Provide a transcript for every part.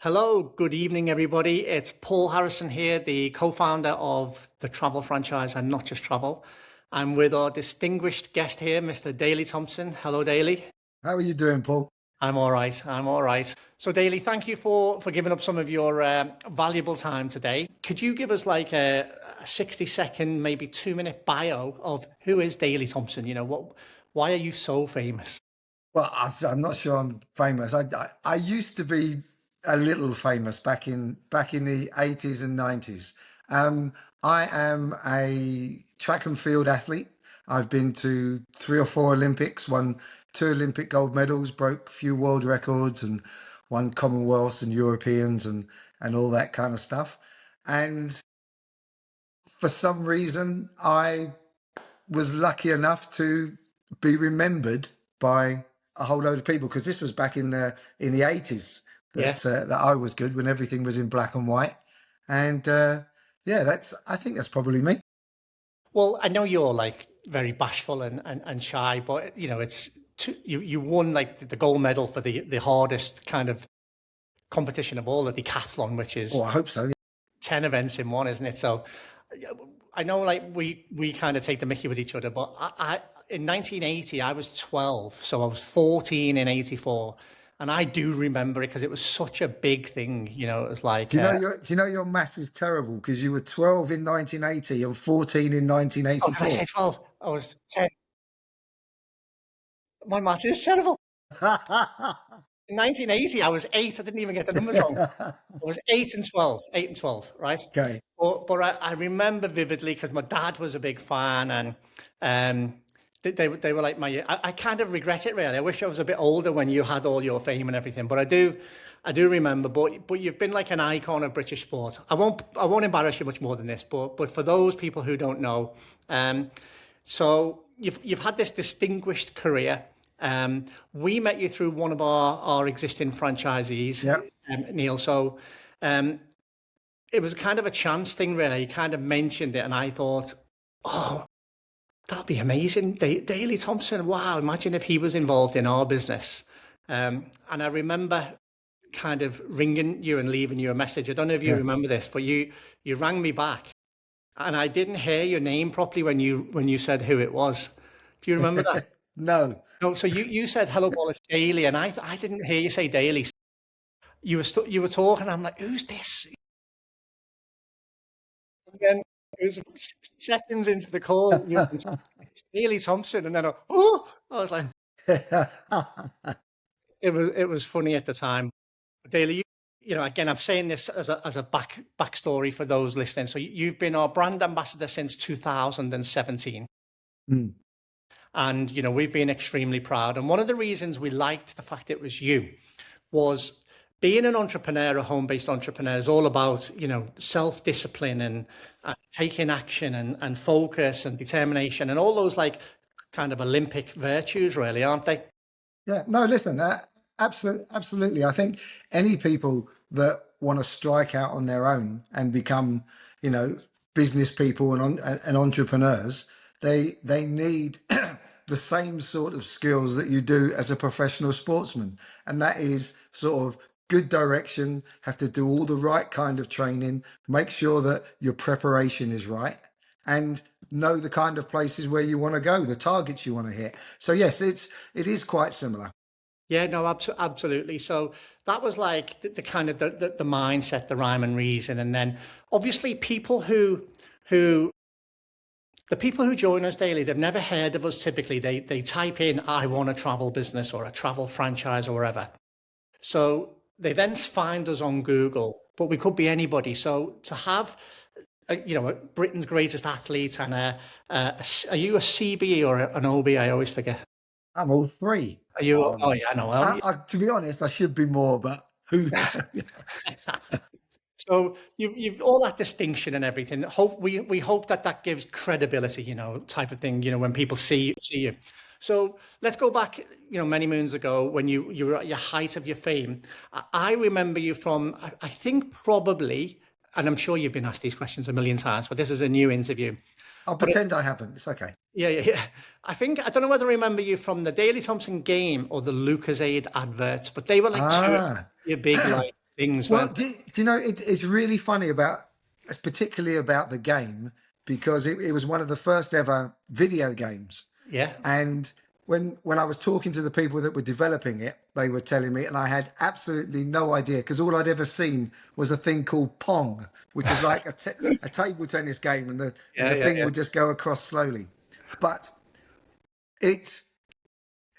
Hello, good evening, everybody. It's Paul Harrison here, the co-founder of the travel franchise and Not Just Travel. I'm with our distinguished guest here, Mr. Daley Thompson. Hello, Daley. How are you doing, Paul? I'm all right. I'm all right. So, Daley, thank you for giving up some of your valuable time today. Could you give us like a 60-second, maybe 2-minute bio of who is Daley Thompson? Why are you so famous? Well, I'm not sure I'm famous. I used to be a little famous back in the 80s and 90s. I am a track and field athlete. I've been to 3 or 4 Olympics, won 2 Olympic gold medals, broke a few world records, and won Commonwealths and Europeans and all that kind of stuff. And for some reason, I was lucky enough to be remembered by a whole load of people because this was back in the 80s Yeah. that I was good when everything was in black and white, and yeah, I think that's probably me. Well, I know you're like very bashful and shy, but you won like the gold medal for the hardest kind of competition of all, the decathlon, which Oh, is I hope so. 10 events in one, isn't it? So I know like we kind of take the mickey with each other, but I in 1980 I was 12, so I was 14 in 84. And I do remember it because it was such a big thing, it was like Do you know your math is terrible because you were 12 in 1980 and 14 in oh, did I 1984. say 12? I was 10. My math is terrible. In 1980, I was 8. I didn't even get the numbers wrong. I was 8 and 12, 8 and 12, right? Okay. But I remember vividly because my dad was a big fan, and they were like I kind of regret it really. I wish I was a bit older when you had all your fame and everything. But I do remember. But you've been like an icon of British sport. I won't embarrass you much more than this. But for those people who don't know, so you've had this distinguished career. We met you through one of our existing franchisees, Yeah. Neil. So um, it was kind of a chance thing, really. You kind of mentioned it, and I thought, oh, that'd be amazing. Daley Thompson, wow, imagine if he was involved in our business. And I remember kind of ringing you and leaving you a message. I don't know if you Yeah. remember this, but you rang me back, and I didn't hear your name properly when you said who it was. Do you remember that? No. No, so you said hello, Paul, it's Daley, and I didn't hear you say Daley. You were talking. I'm like, who's this? And then it was 60 seconds into the call. You went, it's Daley Thompson, and then I was like, it was funny at the time. Daley, again, I'm saying this as a backstory for those listening. So you've been our brand ambassador since 2017. Mm. And, we've been extremely proud. And one of the reasons we liked the fact it was you was being an entrepreneur, a home-based entrepreneur, is all about, self-discipline and taking action and focus and determination and all those like kind of Olympic virtues, really, aren't they? Yeah, no, listen, absolutely. I think any people that want to strike out on their own and become, you know, business people and entrepreneurs, they need the same sort of skills that you do as a professional sportsman, and that is sort of good direction. Have to do all the right kind of training, make sure that your preparation is right, and know the kind of places where you want to go, the targets you want to hit. So yes, it is quite similar. Yeah, no, absolutely. So that was like the kind of the mindset, the rhyme and reason, and then obviously who the people who join us daily, they've never heard of us. Typically, they type in "I want a travel business" or a travel franchise or wherever. So they then find us on Google, but we could be anybody. So to have Britain's greatest athlete and are you a CBE or an OB? I always forget. I'm all three. Are you? Oh yeah, I know. Well, To be honest, I should be more, but who? so you've all that distinction and everything. We hope that gives credibility, type of thing. When people see you. So let's go back, many moons ago when you were at your height of your fame. I remember you from I think probably, and I'm sure you've been asked these questions a million times, but this is a new interview. I'll pretend I haven't. It's okay. Yeah, yeah, yeah. I don't know whether I remember you from the Daley Thompson game or the Lucasade adverts, but they were like two Ah, your big like. things, Well, weren't do you know, it's really funny about, it's particularly about the game, because it was one of the first ever video games. they? Yeah. And when I was talking to the people that were developing it, they were telling me, and I had absolutely no idea, because all I'd ever seen was a thing called Pong, which was like a table tennis game, and Yeah, the yeah, thing yeah. would just go across slowly. But it's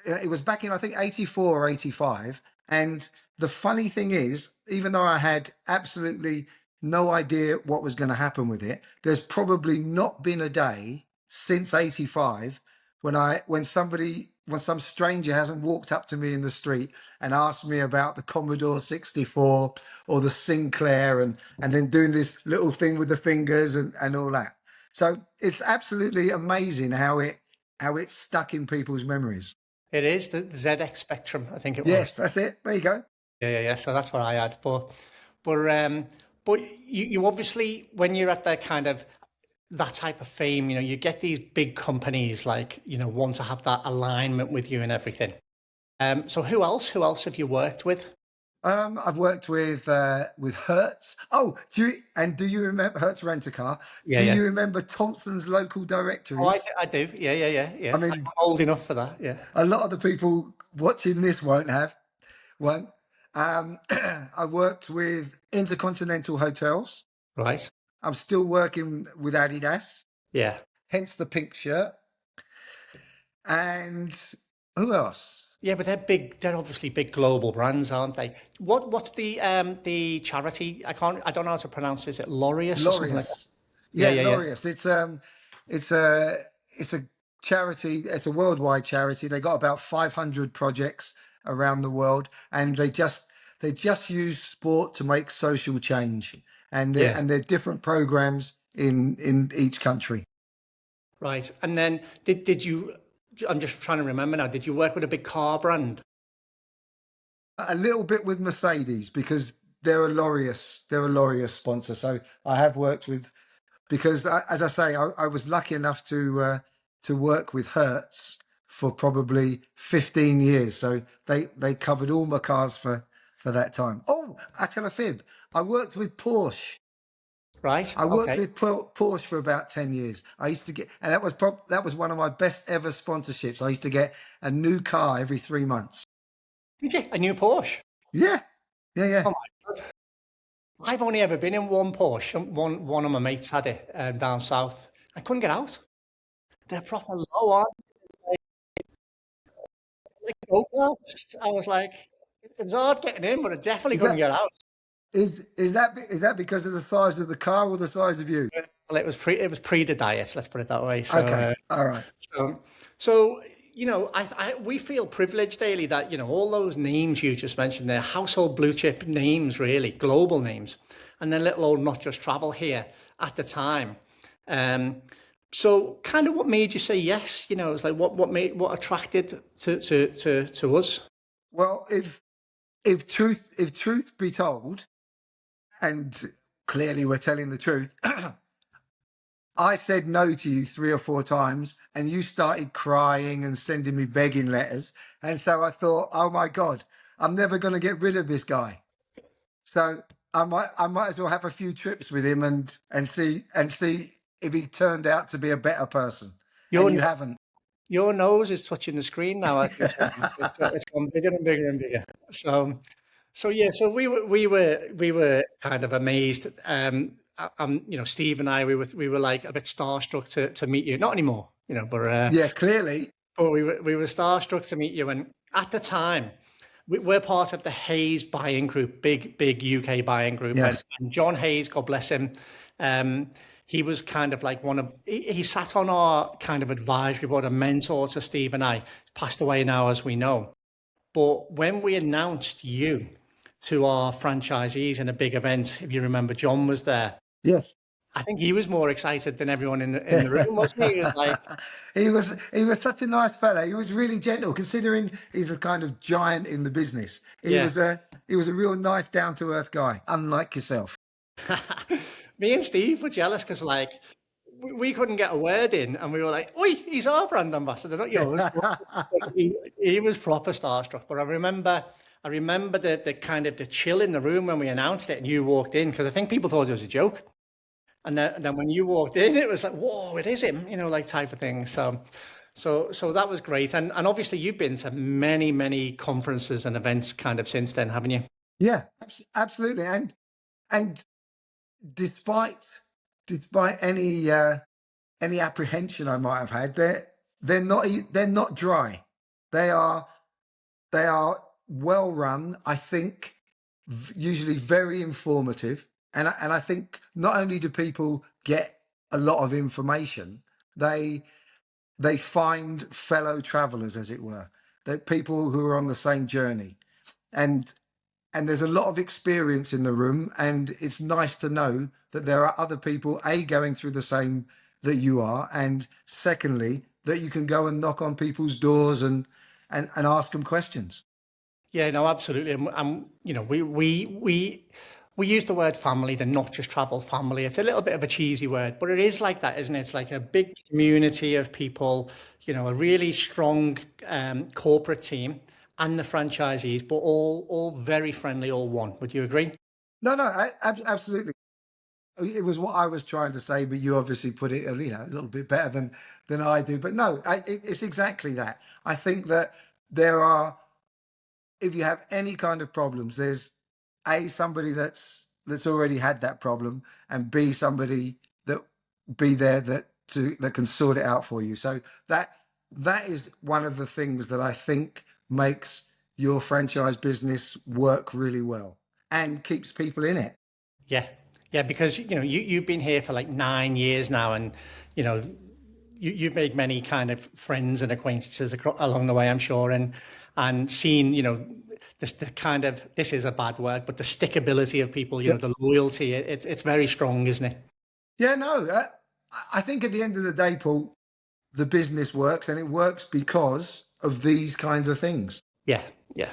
it was back in, I think, 84 or 85. And the funny thing is, even though I had absolutely no idea what was going to happen with it, there's probably not been a day since 85 when some stranger hasn't walked up to me in the street and asked me about the Commodore 64 or the Sinclair, and then doing this little thing with the fingers and all that. So it's absolutely amazing how it's stuck in people's memories. It is the ZX Spectrum, I think it was. Yes, that's it. There you go. Yeah, yeah, yeah. So that's what I had. But but you obviously, when you're at that kind of that type of fame, you get these big companies like, want to have that alignment with you and everything. So who else have you worked with? I've worked with Hertz. Oh, do you remember Hertz Rent a Car? Yeah, Do yeah. you remember Thompson's local Oh, I, directories? do- I do. Yeah, yeah, yeah, I yeah. mean, I'm old enough for that. Yeah. a lot of the people watching this won't. I worked with Intercontinental Hotels. Right. I'm still working with Adidas, Yeah. hence the pink shirt. And who else? Yeah, but they're big. They're obviously big global brands, aren't they? What's the charity? I don't know how to pronounce it. Is it Laureus or something like that? Laureus. Yeah, Yeah, yeah, yeah. Laureus. It's a charity. It's a worldwide charity. They got about 500 projects around the world, and they just use sport to make social change. Yeah. And they're different programs in each country. Right. And then did you? I'm just trying to remember now. Did you work with a big car brand? A little bit with Mercedes, because they're a Laureus sponsor. So I have worked with, because as I say, I was lucky enough to work with Hertz for probably 15 years. So they covered all my cars for that time. Oh, I tell a fib. I worked with Porsche. Right. I worked Okay. with Porsche for about 10 years. I used to get, and that was one of my best ever sponsorships. I used to get a new car every 3 months. Did you? A new Porsche. Yeah, yeah, yeah. Oh my God. I've only ever been in one Porsche. One of my mates had it down south. I couldn't get out. They're proper low on like go-karts. I was like, it was hard getting in, but I definitely Is couldn't that get out. is that because of the size of the car or the size of you? Well, it was pre the diet. Let's put it that way. So. Okay, all right. So, so we feel privileged, Daily, that all those names you just mentioned, they're household blue chip names, really global names, and then little old not just travel here at the time. So, kind of, what made you say yes? It's like what attracted to us. Well, if truth be told, and clearly we're telling the truth, I said no to you 3 or 4 times, and you started crying and sending me begging letters. And so I thought, oh my God, I'm never going to get rid of this guy. So I might as well have a few trips with him and see if he turned out to be a better person. And Your you haven't. your nose is touching the screen now as you're saying. It's gone bigger and bigger and bigger. So yeah, so we were kind of amazed. Steve and I, we were like a bit starstruck to meet you. Not anymore, Yeah, clearly. but we were starstruck to meet you. And at the time, we're part of the Hayes buying group, big UK buying group, and, Yes. and John Hayes, God bless him. He was kind of like he sat on our kind of advisory board, a mentor to Steve and I. He's passed away now, as we know. But when we announced you to our franchisees in a big event, if you remember, John was there. Yes. I think he was more excited than everyone in the room, wasn't he? He was like, He was such a nice fella. He was really gentle, considering he's a kind of giant in the business. He yeah. was a real nice, down to earth guy, unlike yourself. Me and Steve were jealous because, like, we couldn't get a word in, and we were like, "Oi, he's our brand ambassador, not yours." But he was proper starstruck. But I I remember the kind of the chill in the room when we announced it and you walked in, because I think people thought it was a joke. And then when you walked in, it was like, whoa, it is him, like type of thing. So that was great. And obviously you've been to many, many conferences and events kind of since then, haven't you? Yeah, absolutely. And despite despite any apprehension I might have had, they're not dry. They are they are well run. I think usually very informative, and I think not only do people get a lot of information, they they find fellow travelers, as it were, that people who are on the same journey, and there's a lot of experience in the room, and it's nice to know that there are other people going through the same that you are, and secondly that you can go and knock on people's doors and ask them questions. Yeah, no, absolutely. We use the word family, the not just travel family. It's a little bit of a cheesy word, but it is like that, isn't it? It's like a big community of people, a really strong corporate team and the franchisees, but all very friendly, all one. Would you agree? No, no, absolutely. It was what I was trying to say, but you obviously put it, a little bit better than I do. But no, it's exactly that. I think that there are, if you have any kind of problems, there's somebody that's already had that problem, and b somebody that be there that can sort it out for you. So that is one of the things that I think makes your franchise business work really well and keeps people in it. Yeah. Yeah, because you've been here for like 9 years now, and you know you've made many kind of friends and acquaintances along the way, I'm sure, and seen this the kind of, this is a bad word, but the stickability of people, the loyalty. It's very strong, isn't it? Yeah, no, I think at the end of the day, Paul, the business works, and it works because of these kinds of things. Yeah, yeah.